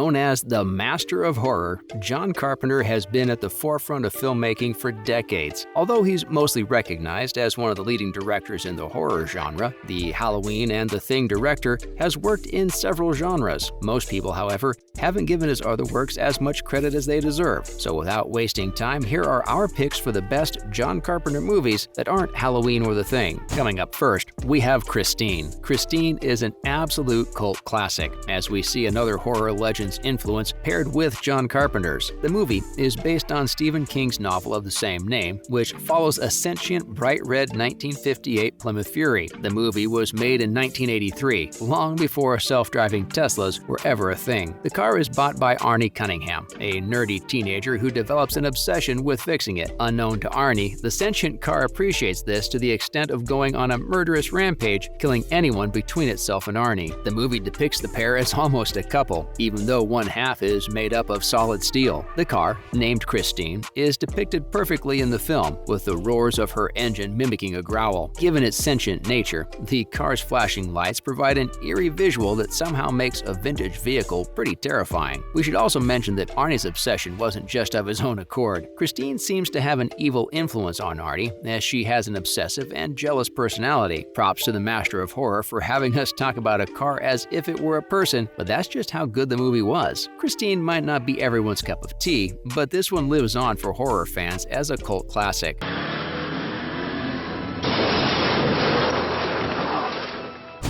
Known as the master of horror, John Carpenter has been at the forefront of filmmaking for decades. Although he's mostly recognized as one of the leading directors in the horror genre, the Halloween and The Thing director has worked in several genres. Most people, however, haven't given his other works as much credit as they deserve. So without wasting time, here are our picks for the best John Carpenter movies that aren't Halloween or The Thing. Coming up first, we have Christine. Christine is an absolute cult classic, as we see another horror legend's influence paired with John Carpenter's. The movie is based on Stephen King's novel of the same name, which follows a sentient, bright red 1958 Plymouth Fury. The movie was made in 1983, long before self-driving Teslas were ever a thing. The car is bought by Arnie Cunningham, a nerdy teenager who develops an obsession with fixing it. Unknown to Arnie, the sentient car appreciates this to the extent of going on a murderous rampage, killing anyone between itself and Arnie. The movie depicts the pair as almost a couple, even though one half is made up of solid steel. The car, named Christine, is depicted perfectly in the film, with the roars of her engine mimicking a growl. Given its sentient nature, the car's flashing lights provide an eerie visual that somehow makes a vintage vehicle pretty terrifying. We should also mention that Arnie's obsession wasn't just of his own accord. Christine seems to have an evil influence on Arnie, as she has an obsessive and jealous personality. Props to the master of horror for having us talk about a car as if it were a person, but that's just how good the movie was. Christine might not be everyone's cup of tea, but this one lives on for horror fans as a cult classic.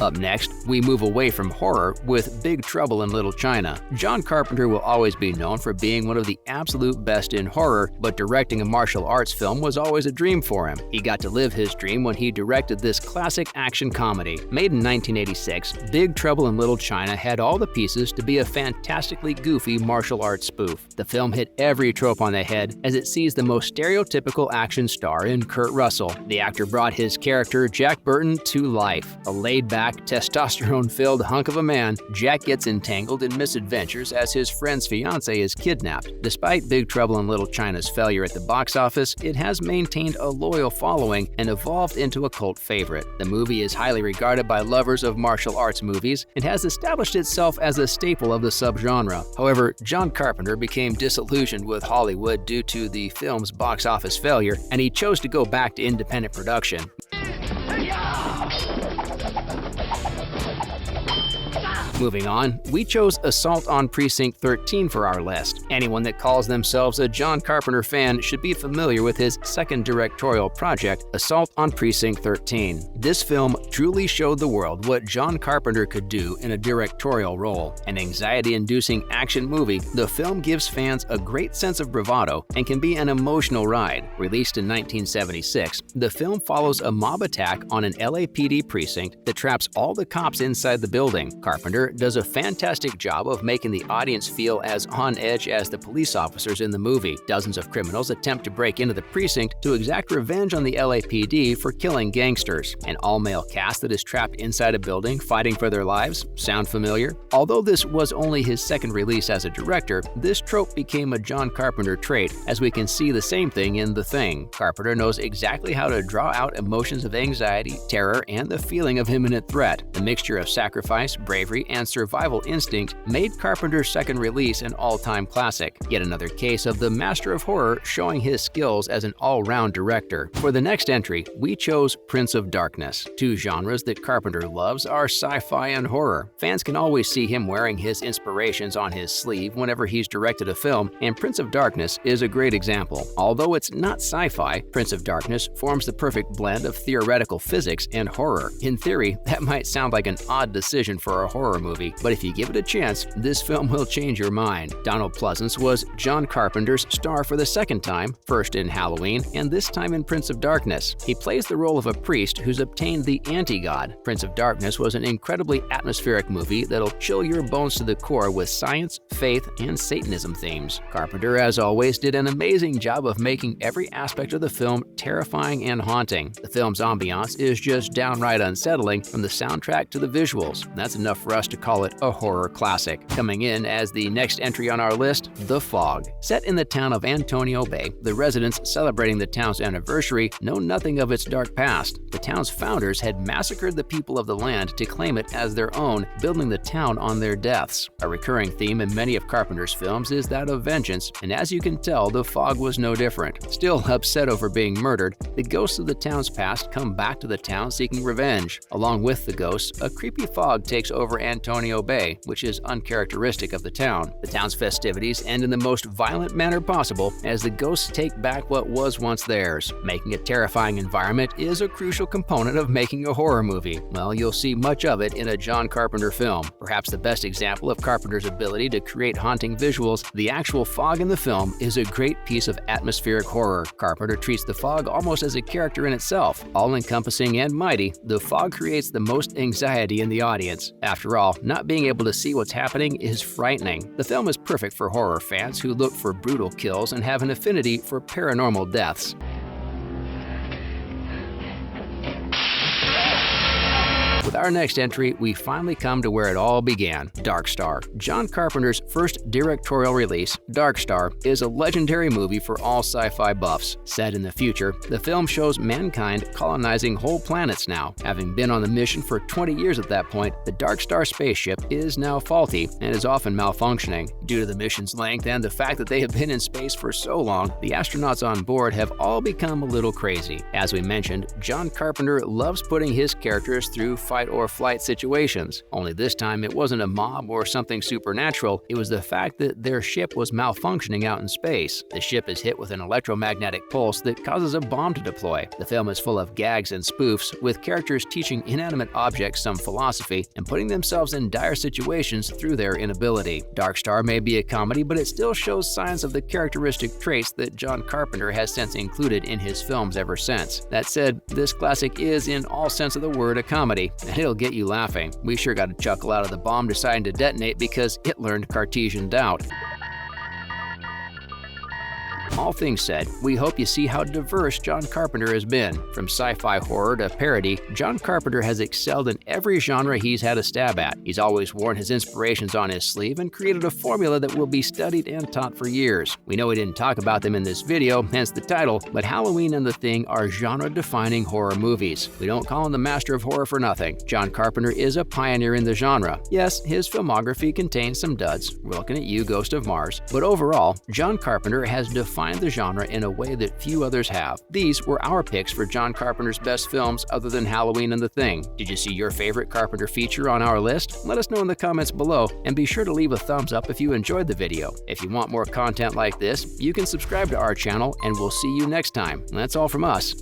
Up next, we move away from horror with Big Trouble in Little China. John Carpenter will always be known for being one of the absolute best in horror, but directing a martial arts film was always a dream for him. He got to live his dream when he directed this classic action comedy. Made in 1986, Big Trouble in Little China had all the pieces to be a fantastically goofy martial arts spoof. The film hit every trope on the head as it sees the most stereotypical action star in Kurt Russell. The actor brought his character, Jack Burton, to life. A laid-back, testosterone-filled hunk of a man, Jack gets entangled in misadventures as his friend's fiancée is kidnapped. Despite Big Trouble in Little China's failure at the box office, it has maintained a loyal following and evolved into a cult favorite. The movie is highly regarded by lovers of martial arts movies and has established itself as a staple of the subgenre. However, John Carpenter became disillusioned with Hollywood due to the film's box office failure, and he chose to go back to independent production. Moving on, we chose Assault on Precinct 13 for our list. Anyone that calls themselves a John Carpenter fan should be familiar with his second directorial project, Assault on Precinct 13. This film truly showed the world what John Carpenter could do in a directorial role. An anxiety-inducing action movie, the film gives fans a great sense of bravado and can be an emotional ride. Released in 1976, the film follows a mob attack on an LAPD precinct that traps all the cops inside the building. Carpenter does a fantastic job of making the audience feel as on edge as the police officers in the movie. Dozens of criminals attempt to break into the precinct to exact revenge on the LAPD for killing gangsters. An all-male cast that is trapped inside a building fighting for their lives. Sound familiar? Although this was only his second release as a director, this trope became a John Carpenter trait, as we can see the same thing in The Thing. Carpenter knows exactly how to draw out emotions of anxiety, terror, and the feeling of imminent threat. The mixture of sacrifice, bravery, and survival instinct made Carpenter's second release an all-time classic. Yet another case of the master of horror showing his skills as an all-round director. For the next entry, we chose Prince of Darkness. Two genres that Carpenter loves are sci-fi and horror. Fans can always see him wearing his inspirations on his sleeve whenever he's directed a film, and Prince of Darkness is a great example. Although it's not sci-fi, Prince of Darkness forms the perfect blend of theoretical physics and horror. In theory, that might sound like an odd decision for a horror movie, but if you give it a chance, this film will change your mind. Donald Pleasence was John Carpenter's star for the second time, first in Halloween, and this time in Prince of Darkness. He plays the role of a priest who's obtained the anti-god. Prince of Darkness was an incredibly atmospheric movie that'll chill your bones to the core with science, faith, and Satanism themes. Carpenter, as always, did an amazing job of making every aspect of the film terrifying and haunting. The film's ambiance is just downright unsettling, from the soundtrack to the visuals. That's enough for us to to call it a horror classic. Coming in as the next entry on our list, The Fog. Set in the town of Antonio Bay, the residents celebrating the town's anniversary know nothing of its dark past. The town's founders had massacred the people of the land to claim it as their own, building the town on their deaths. A recurring theme in many of Carpenter's films is that of vengeance, and as you can tell, The Fog was no different. Still upset over being murdered, the ghosts of the town's past come back to the town seeking revenge. Along with the ghosts, a creepy fog takes over Antonio Bay, which is uncharacteristic of the town. The town's festivities end in the most violent manner possible as the ghosts take back what was once theirs. Making a terrifying environment is a crucial component of making a horror movie. Well, you'll see much of it in a John Carpenter film. Perhaps the best example of Carpenter's ability to create haunting visuals, the actual fog in the film is a great piece of atmospheric horror. Carpenter treats the fog almost as a character in itself. All-encompassing and mighty, the fog creates the most anxiety in the audience. After all, not being able to see what's happening is frightening. The film is perfect for horror fans who look for brutal kills and have an affinity for paranormal deaths. With our next entry, we finally come to where it all began, Dark Star. John Carpenter's first directorial release, Dark Star, is a legendary movie for all sci-fi buffs. Set in the future, the film shows mankind colonizing whole planets now. Having been on the mission for 20 years at that point, the Dark Star spaceship is now faulty and is often malfunctioning. Due to the mission's length and the fact that they have been in space for so long, the astronauts on board have all become a little crazy. As we mentioned, John Carpenter loves putting his characters through fight or flight situations. Only this time it wasn't a mob or something supernatural, it was the fact that their ship was malfunctioning out in space. The ship is hit with an electromagnetic pulse that causes a bomb to deploy. The film is full of gags and spoofs, with characters teaching inanimate objects some philosophy and putting themselves in dire situations through their inability. Dark Star may be a comedy, but it still shows signs of the characteristic traits that John Carpenter has since included in his films ever since. That said, this classic is in all sense of the word a comedy, and it'll get you laughing. We sure got a chuckle out of the bomb deciding to detonate because it learned Cartesian doubt. All things said, we hope you see how diverse John Carpenter has been. From sci-fi horror to parody, John Carpenter has excelled in every genre he's had a stab at. He's always worn his inspirations on his sleeve and created a formula that will be studied and taught for years. We know we didn't talk about them in this video, hence the title, but Halloween and The Thing are genre-defining horror movies. We don't call him the master of horror for nothing. John Carpenter is a pioneer in the genre. Yes, his filmography contains some duds. We're looking at you, Ghost of Mars. But overall, John Carpenter has defined the genre in a way that few others have. These were our picks for John Carpenter's best films other than Halloween and The Thing. Did you see your favorite Carpenter feature on our list? Let us know in the comments below, and be sure to leave a thumbs up if you enjoyed the video. If you want more content like this, you can subscribe to our channel, and we'll see you next time. That's all from us.